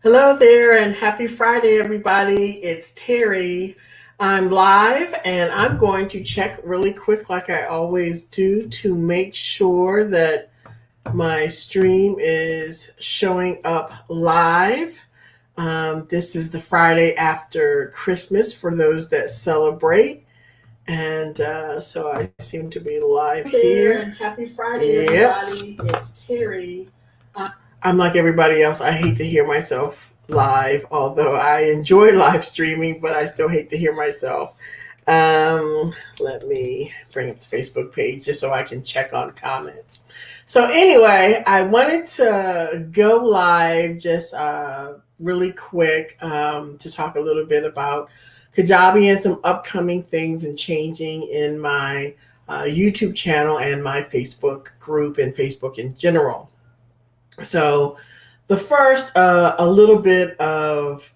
Hello there and happy Friday, everybody. It's Terry. I'm live and I'm going to check really quick, like I always do, to make sure that my stream is showing up live. This is the Friday after Christmas for those that celebrate. And so I seem to be live here. Happy Friday, everybody. It's Terry. I'm like everybody else. I hate to hear myself live, although I enjoy live streaming, but I still hate to hear myself. Let me bring up the Facebook page just so I can check on comments. So anyway, I wanted to go live just really quick to talk a little bit about Kajabi and some upcoming things and changing in my YouTube channel and my Facebook group and Facebook in general. So, the first, a little bit of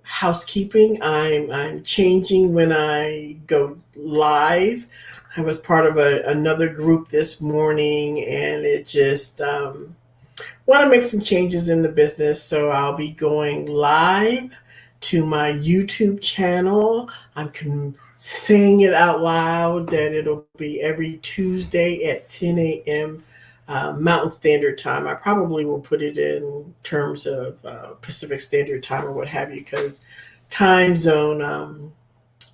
housekeeping. I'm changing when I go live. I was part of another group this morning, and it just want to make some changes in the business. So I'll be going live to my YouTube channel. Saying it out loud that it'll be every Tuesday at 10 a.m. Mountain Standard Time. I probably will put it in terms of Pacific Standard Time or what have you, because time zone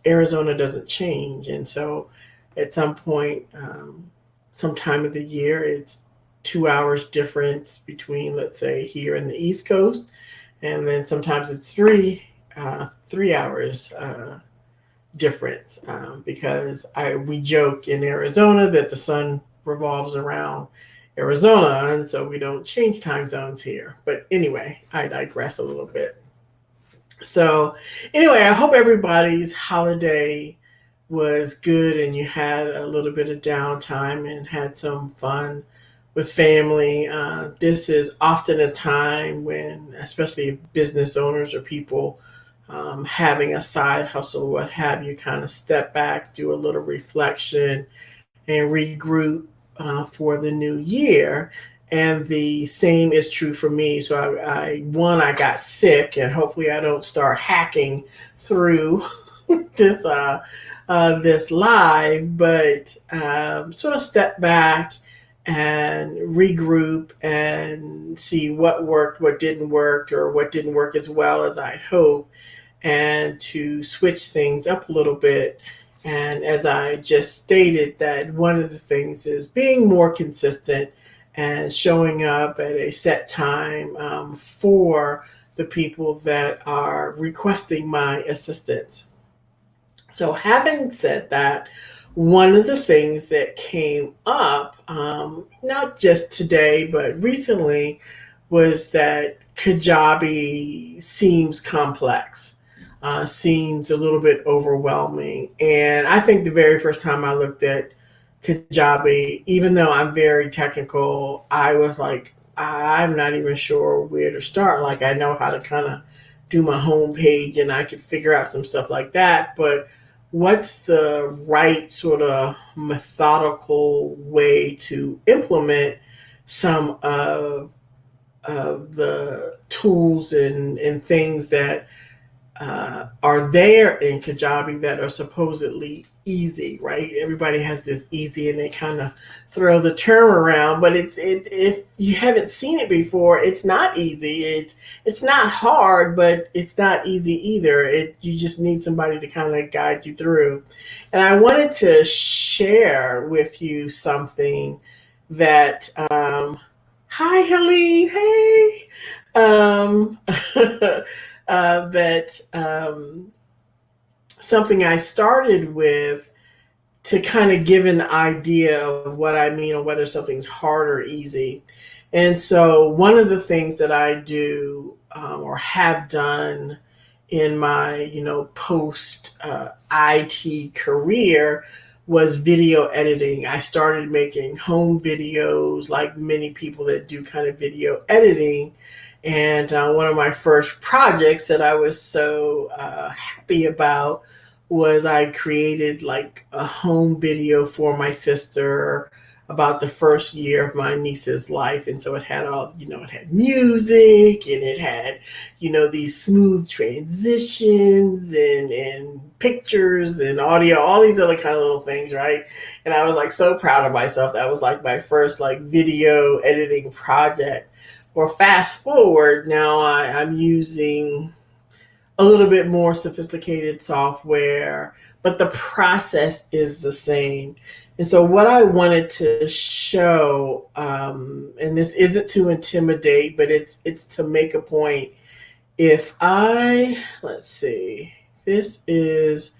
Arizona doesn't change, and so at some point, some time of the year, it's 2 hours difference between, let's say, here in the East Coast, and then sometimes it's 3 hours difference, because we joke in Arizona that the sun revolves around Arizona, and so we don't change time zones here. But anyway, I digress a little bit. So anyway, I hope everybody's holiday was good and you had a little bit of downtime and had some fun with family. This is often a time when, especially business owners or people having a side hustle, what have you, kind of step back, do a little reflection, and regroup for the new year. And the same is true for me. So I got sick, and hopefully I don't start hacking through this this live, but sort of step back and regroup and see what worked, what didn't work, or what didn't work as well as I hoped, and to switch things up a little bit. And as I just stated, that one of the things is being more consistent and showing up at a set time for the people that are requesting my assistance. So, having said that, one of the things that came up, not just today, but recently, was that Kajabi seems complex, seems a little bit overwhelming. And I think the very first time I looked at Kajabi, even though I'm very technical, I was like, I'm not even sure where to start. Like, I know how to kind of do my home page and I could figure out some stuff like that. But what's the right sort of methodical way to implement some of the tools and things that are there in Kajabi that are supposedly easy, right? Everybody has this easy, and they kind of throw the term around, but if you haven't seen it before, it's not easy. It's not hard, but it's not easy either. You just need somebody to kind of guide you through. And I wanted to share with you something that hi Helene, hey. Um, that something I started with to kind of give an idea of what I mean or whether something's hard or easy. And so, one of the things that I do or have done in my, post IT career was video editing. I started making home videos like many people that do kind of video editing. And one of my first projects that I was so happy about was I created like a home video for my sister about the first year of my niece's life. And so it had all, it had music, and it had, these smooth transitions and pictures and audio, all these other kind of little things, right? And I was like so proud of myself. That was like my first like video editing project. Or fast forward, now I'm using a little bit more sophisticated software, but the process is the same. And so, what I wanted to show, and this isn't to intimidate, but it's to make a point. If I let's see, this is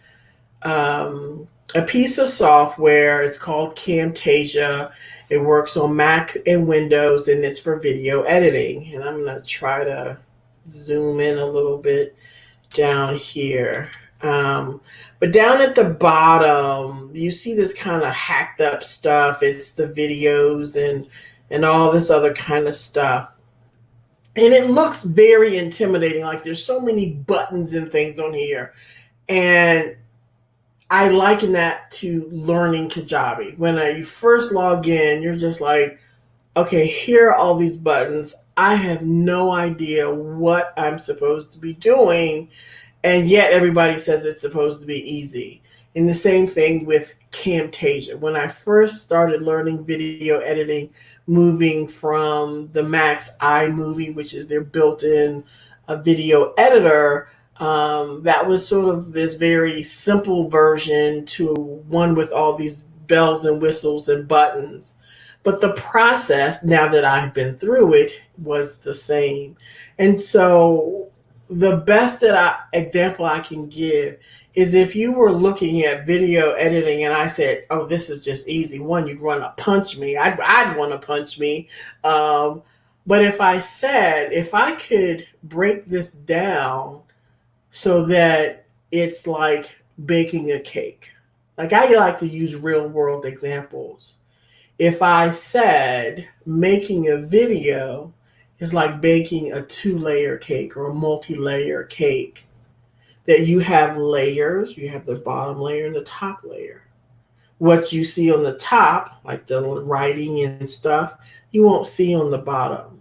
a piece of software. It's called Camtasia. It works on Mac and Windows, and it's for video editing. And I'm gonna try to zoom in a little bit down here. But down at the bottom, you see this kind of hacked up stuff. It's the videos and all this other kind of stuff. And it looks very intimidating. Like there's so many buttons and things on here. And I liken that to learning Kajabi. When you first log in, you're just like, okay, here are all these buttons. I have no idea what I'm supposed to be doing. And yet everybody says it's supposed to be easy. And the same thing with Camtasia. When I first started learning video editing, moving from the Mac's iMovie, which is their built-in video editor, that was sort of this very simple version to one with all these bells and whistles and buttons. But the process, now that I've been through it, was the same. And so the best example I can give is if you were looking at video editing and I said, oh, this is just easy. One, you'd want to punch me. I'd want to punch me. But if I said, if I could break this down so that it's like baking a cake, like I like to use real world examples. If I said making a video is like baking a 2-layer cake or a multi-layer cake, that you have layers, you have the bottom layer and the top layer. What you see on the top, like the writing and stuff, you won't see on the bottom.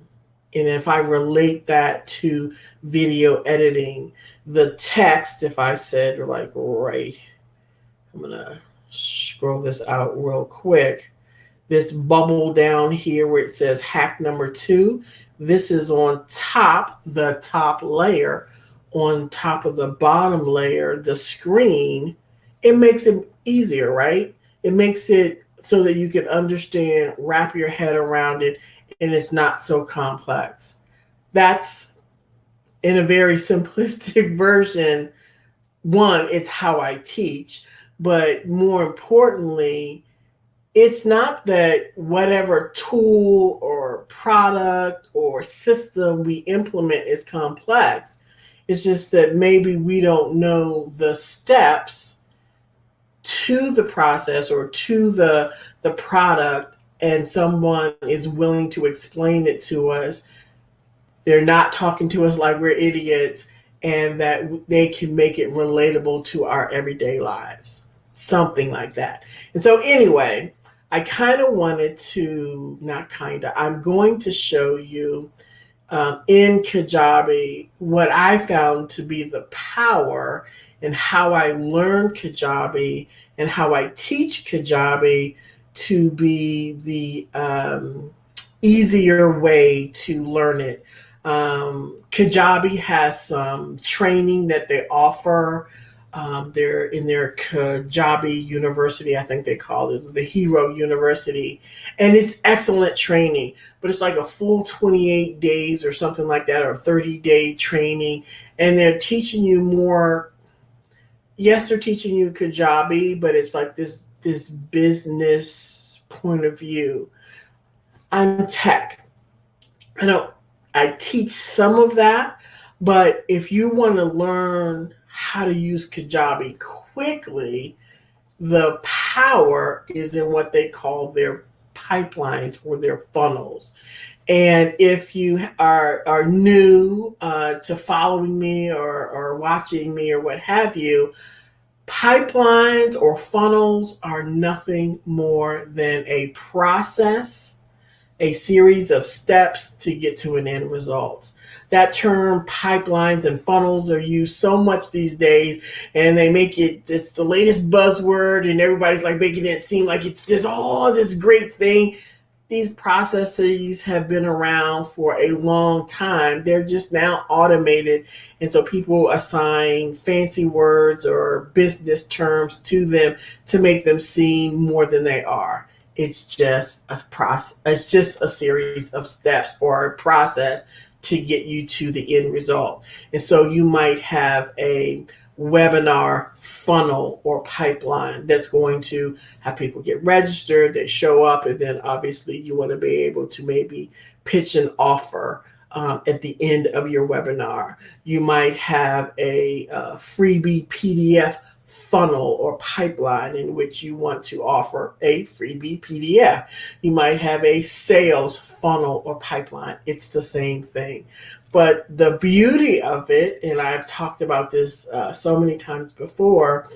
And if I relate that to video editing, the text, if I said like, right, I'm gonna scroll this out real quick. This bubble down here where it says hack number 2, this is on top, the top layer, on top of the bottom layer, the screen. It makes it easier, right? It makes it so that you can understand, wrap your head around it, and it's not so complex. That's in a very simplistic version. One, it's how I teach, but more importantly, it's not that whatever tool or product or system we implement is complex. It's just that maybe we don't know the steps to the process or to the product, and someone is willing to explain it to us. They're not talking to us like we're idiots, and that they can make it relatable to our everyday lives. Something like that. And so anyway, I kind of wanted to, not kind of, I'm going to show you in Kajabi what I found to be the power and how I learned Kajabi and how I teach Kajabi to be the easier way to learn it. Kajabi has some training that they offer. They're in their Kajabi University, I think they call it, the Hero University. And it's excellent training, but it's like a full 28 days or something like that, or 30-day training. And they're teaching you more. Yes, they're teaching you Kajabi, but it's like this business point of view. I'm tech. I teach some of that, but if you want to learn how to use Kajabi quickly, the power is in what they call their pipelines or their funnels. And if you are new to following me or watching me or what have you, Pipelines or funnels are nothing more than a process, a series of steps to get to an end result. That term pipelines and funnels are used so much these days, and they make it's the latest buzzword, and everybody's like making it seem like it's this great thing. These processes have been around for a long time. They're just now automated. And so people assign fancy words or business terms to them to make them seem more than they are. It's just a process, it's just a series of steps or a process to get you to the end result. And so you might have a webinar funnel or pipeline that's going to have people get registered, they show up, and then obviously you want to be able to maybe pitch an offer at the end of your webinar. You might have a freebie PDF funnel or pipeline in which you want to offer a freebie PDF. You might have a sales funnel or pipeline. It's the same thing. But the beauty of it, and I've talked about this so many times before,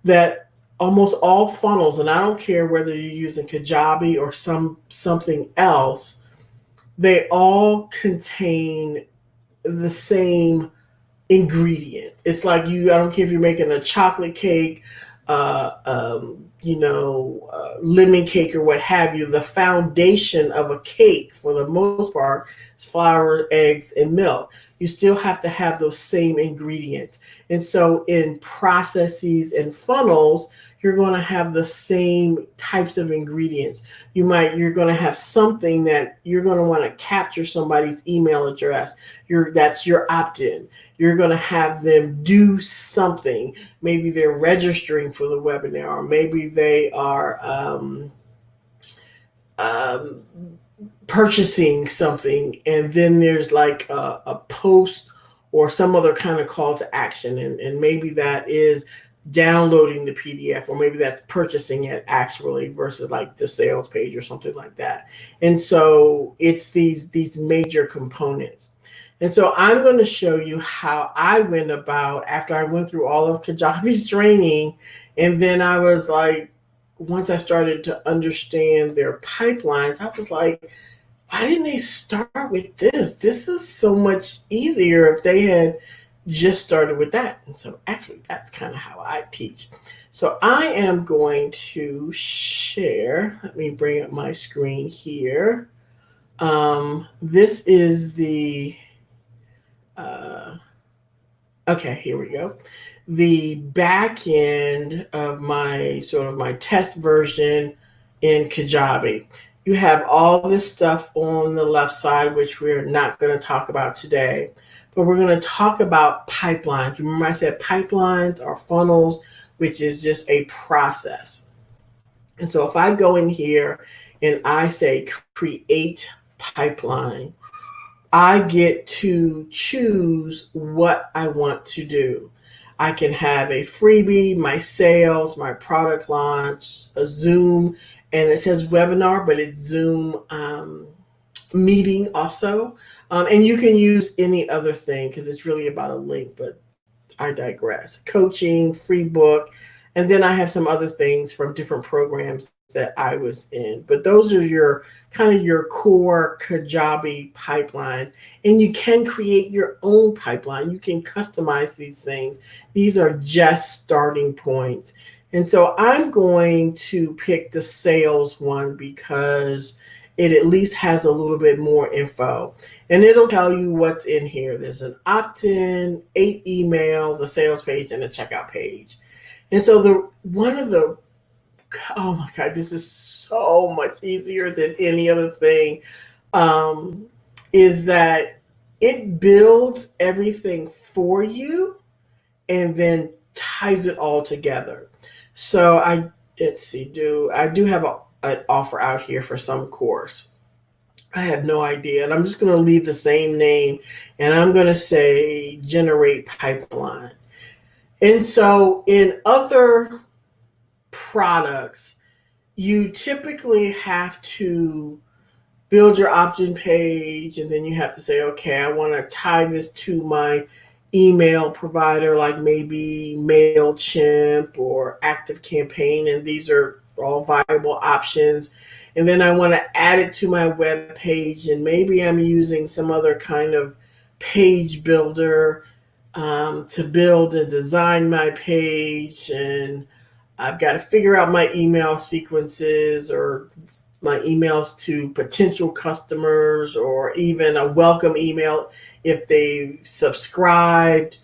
that almost all funnels, and I don't care whether you're using Kajabi or something else, they all contain the same ingredients. It's like I don't care if you're making a chocolate cake, lemon cake or what have you. The foundation of a cake, for the most part, is flour, eggs, and milk. You still have to have those same ingredients. And so in processes and funnels, you're going to have the same types of ingredients. You're going to have something that you're going to want to capture somebody's email address. That's your opt-in. You're going to have them do something. Maybe they're registering for the webinar, or maybe they are purchasing something, and then there's like a post or some other kind of call to action, and maybe that is downloading the PDF, or maybe that's purchasing it actually versus like the sales page or something like that. And so it's these major components. And so I'm going to show you how I went about after I went through all of Kajabi's training. And then I was like, once I started to understand their pipelines, I was like, why didn't they start with this? This is so much easier if they had just started with that. And so actually that's kind of how I teach. So I am going to share, let me bring up my screen here. This is the, okay, here we go. The back end of my test version in Kajabi. You have all this stuff on the left side, which we're not going to talk about today, but we're going to talk about pipelines. Remember I said pipelines are funnels, which is just a process. And so if I go in here and I say create pipeline, I get to choose what I want to do. I can have a freebie, my sales, my product launch, a Zoom, and it says webinar, but it's Zoom meeting also. And you can use any other thing because it's really about a link, but I digress. Coaching, free book, and then I have some other things from different programs that I was in. But those are your core Kajabi pipelines. And you can create your own pipeline. You can customize these things. These are just starting points. And so I'm going to pick the sales one because it at least has a little bit more info. And it'll tell you what's in here. There's an opt-in, 8 emails, a sales page, and a checkout page. And so oh my God, this is so much easier than any other thing, is that it builds everything for you and then ties it all together. So I do have an offer out here for some course. I have no idea. And I'm just going to leave the same name and I'm going to say generate pipeline. And so in other products, you typically have to build your opt-in page, and then you have to say, okay, I want to tie this to my email provider like maybe MailChimp or ActiveCampaign, and these are all viable options. And then I want to add it to my web page, and maybe I'm using some other kind of page builder to build and design my page. And I've got to figure out my email sequences or my emails to potential customers, or even a welcome email if they subscribed.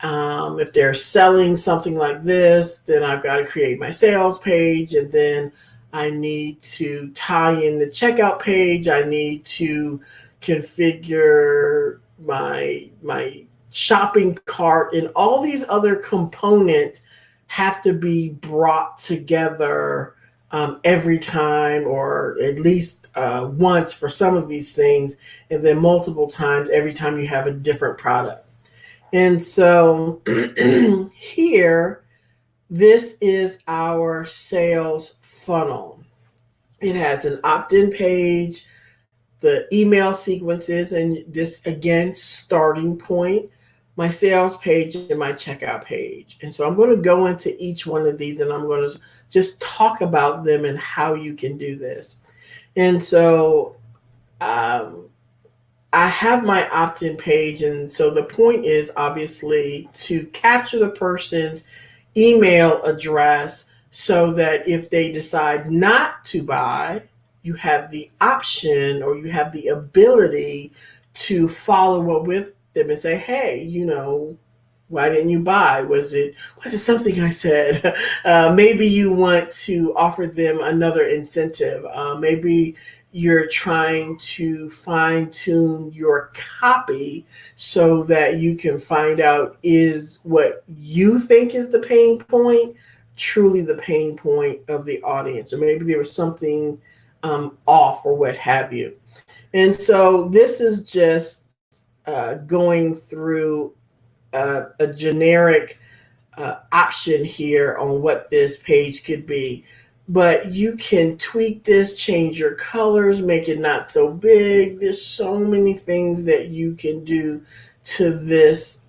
If they're selling something like this, then I've got to create my sales page, and then I need to tie in the checkout page. I need to configure my shopping cart, and all these other components have to be brought together every time, or at least once for some of these things, and then multiple times every time you have a different product. And so here, this is our sales funnel. It has an opt-in page, the email sequences, and this again, starting point, my sales page, and my checkout page. And so I'm going to go into each one of these, and I'm going to just talk about them and how you can do this. And so I have my opt-in page, and so the point is obviously to capture the person's email address so that if they decide not to buy, you have the option, or you have the ability to follow up with them and say, hey, why didn't you buy? Was it something I said? Maybe you want to offer them another incentive. Maybe you're trying to fine tune your copy so that you can find out, is what you think is the pain point truly the pain point of the audience? Or maybe there was something off, or what have you. And so this is just going through a generic option here on what this page could be. But you can tweak this, change your colors, make it not so big. There's so many things that you can do to this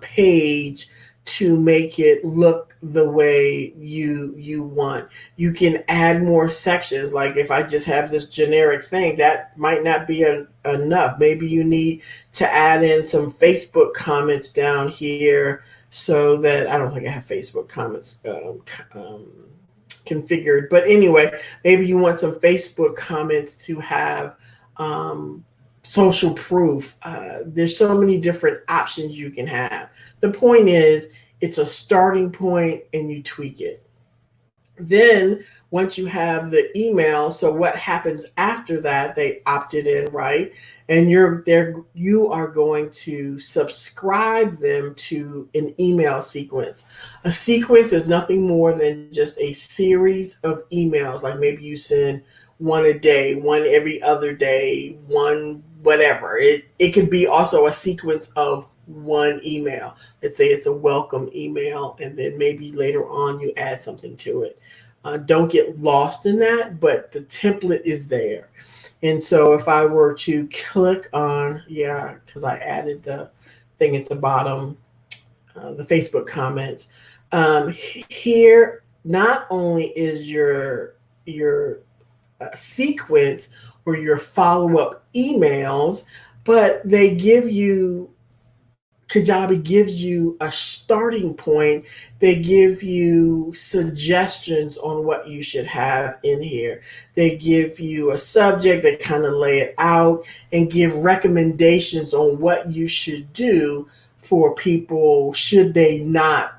page to make it look the way you want. You can add more sections. Like if I just have this generic thing, that might not be enough. Maybe you need to add in some Facebook comments down here, so that I don't think I have Facebook comments configured. But anyway, maybe you want some Facebook comments to have social proof. There's so many different options you can have. The point is, it's a starting point and you tweak it. Then once you have the email, so what happens after that? They opted in, right? And you are going to subscribe them to an email sequence. A sequence is nothing more than just a series of emails. Like maybe you send one a day, one every other day, one whatever. It could be also a sequence of one email. Let's say it's a welcome email, and then maybe later on you add something to it. Don't get lost in that, but the template is there. And so if I were to click on, because I added the thing at the bottom, the Facebook comments, here not only is your sequence or your follow-up emails, but Kajabi gives you a starting point. They give you suggestions on what you should have in here. They give you a subject, they kind of lay it out and give recommendations on what you should do for people should they not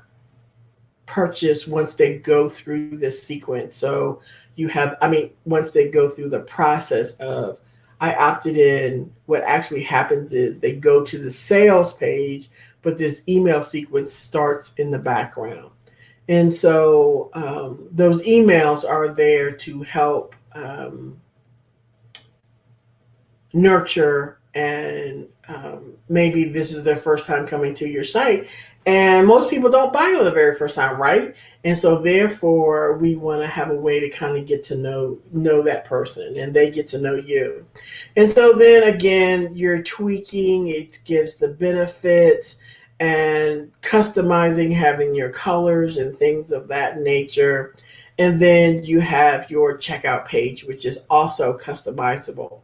purchase once they go through this sequence. So once they go through the process of, I opted in, what actually happens is they go to the sales page, but this email sequence starts in the background. And so those emails are there to help nurture, and maybe this is their first time coming to your site. And most people don't buy on the very first time, right? And so therefore, we want to have a way to kind of get to know that person, and they get to know you. And so then again, you're tweaking, it gives the benefits, and customizing, having your colors and things of that nature. And then you have your checkout page, which is also customizable.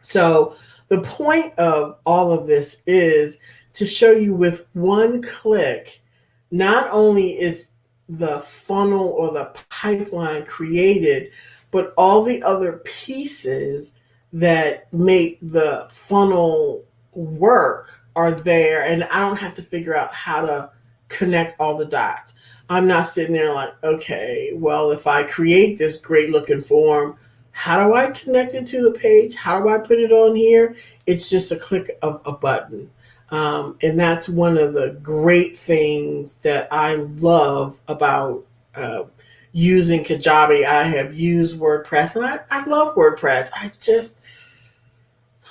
So the point of all of this is to show you with one click, not only is the funnel or the pipeline created, but all the other pieces that make the funnel work are there. And I don't have to figure out how to connect all the dots. I'm not sitting there like, okay, well, if I create this great looking form, how do I connect it to the page? How do I put it on here? It's just a click of a button. And that's one of the great things that I love about uh, using Kajabi. I have used WordPress and I love WordPress. I just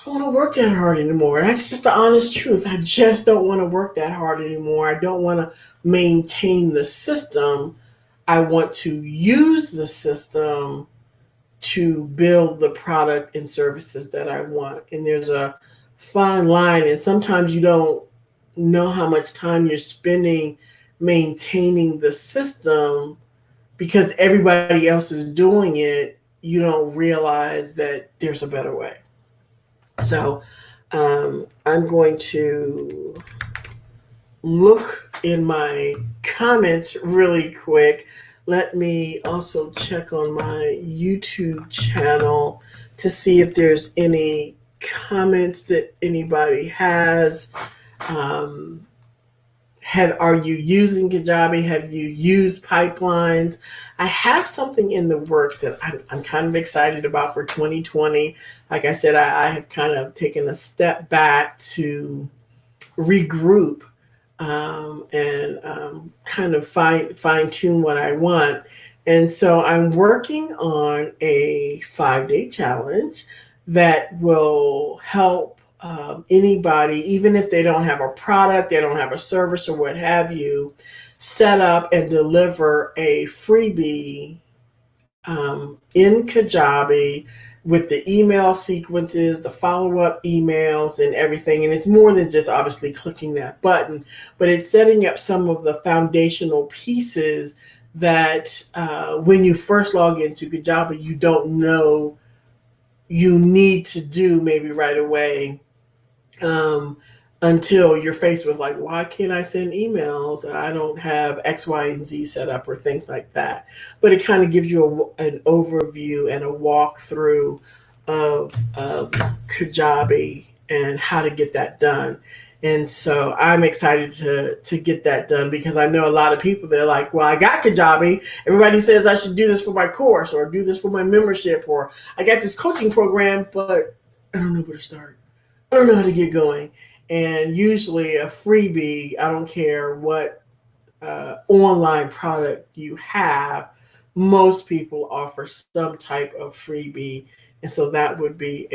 don't want to work that hard anymore. That's just the honest truth. I just don't want to work that hard anymore. I don't want to maintain the system. I want to use the system to build the product and services that I want. And there's a fine line, and sometimes you don't know how much time you're spending maintaining the system because everybody else is doing it. You don't realize that there's a better way. So I'm going to look in my comments really quick. Let me also check on my YouTube channel to see if there's any comments that anybody has. Are you using Kajabi? Have you used pipelines? I have something in the works that I'm kind of excited about for 2020. Like I said, I have kind of taken a step back to regroup and kind of fine tune what I want. And so I'm working on a 5-day challenge that will help anybody, even if they don't have a product, they don't have a service or what have you, set up and deliver a freebie in Kajabi with the email sequences, the follow-up emails and everything. And it's more than just obviously clicking that button, but it's setting up some of the foundational pieces that when you first log into Kajabi, you don't know you need to do maybe right away, um, until you're faced with like, why can't I send emails? I don't have X, Y, and Z set up or things like that. But it kind of gives you an overview and a walkthrough of Kajabi and how to get that done. And so I'm excited to get that done because I know a lot of people, they're like, well, I got Kajabi. Everybody says I should do this for my course or do this for my membership, or I got this coaching program, but I don't know where to start. I don't know how to get going. And usually a freebie, I don't care what online product you have, most people offer some type of freebie. And so that would be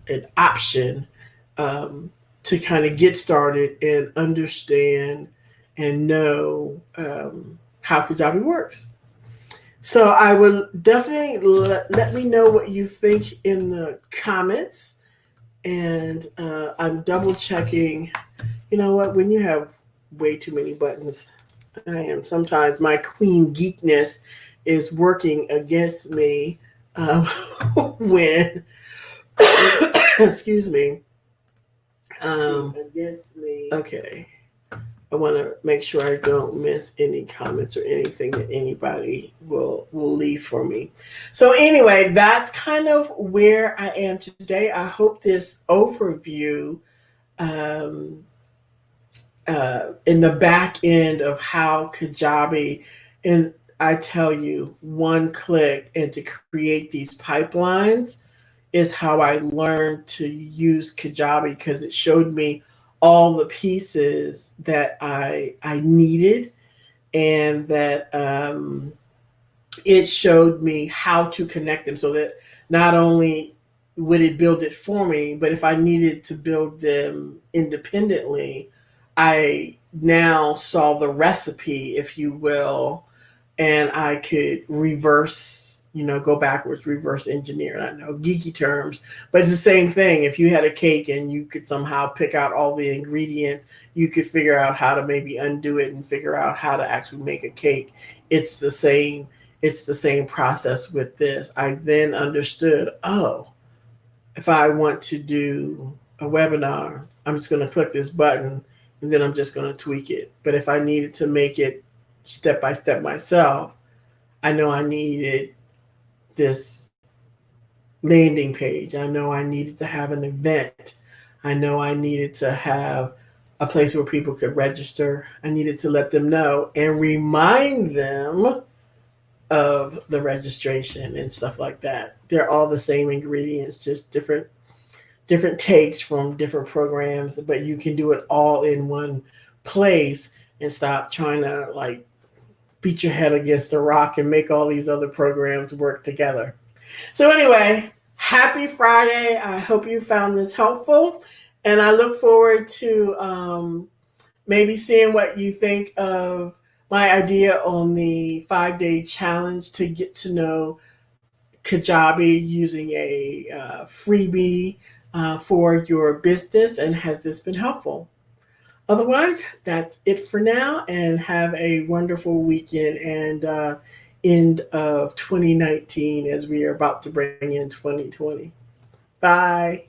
an option to kind of get started and understand and know how Kajabi works. So I will definitely let me know what you think in the comments. And I'm double checking. You know what? When you have way too many buttons, sometimes my queen geekness is working against me when, excuse me, against me. Okay. I want to make sure I don't miss any comments or anything that anybody will leave for me. So anyway, that's kind of where I am today. I hope this overview in the back end of how Kajabi, and I tell you, one click and to create these pipelines is how I learned to use Kajabi, because it showed me all the pieces that I needed, and that it showed me how to connect them so that not only would it build it for me, but if I needed to build them independently, I now saw the recipe, if you will, and I could reverse go backwards, reverse engineer. And I know geeky terms, but it's the same thing. If you had a cake and you could somehow pick out all the ingredients, you could figure out how to maybe undo it and figure out how to actually make a cake. It's the same. It's the same process with this. I then understood, oh, if I want to do a webinar, I'm just going to click this button and then I'm just going to tweak it. But if I needed to make it step by step myself, I know I needed this landing page. I know I needed to have an event. I know I needed to have a place where people could register. I needed to let them know and remind them of the registration and stuff like that. They're all the same ingredients, just different takes from different programs, but you can do it all in one place and stop trying to like beat your head against a rock and make all these other programs work together. So anyway, happy Friday. I hope you found this helpful, and I look forward to maybe seeing what you think of my idea on the 5-day challenge to get to know Kajabi using a freebie for your business. And has this been helpful? Otherwise, that's it for now, and have a wonderful weekend and end of 2019 as we are about to bring in 2020. Bye.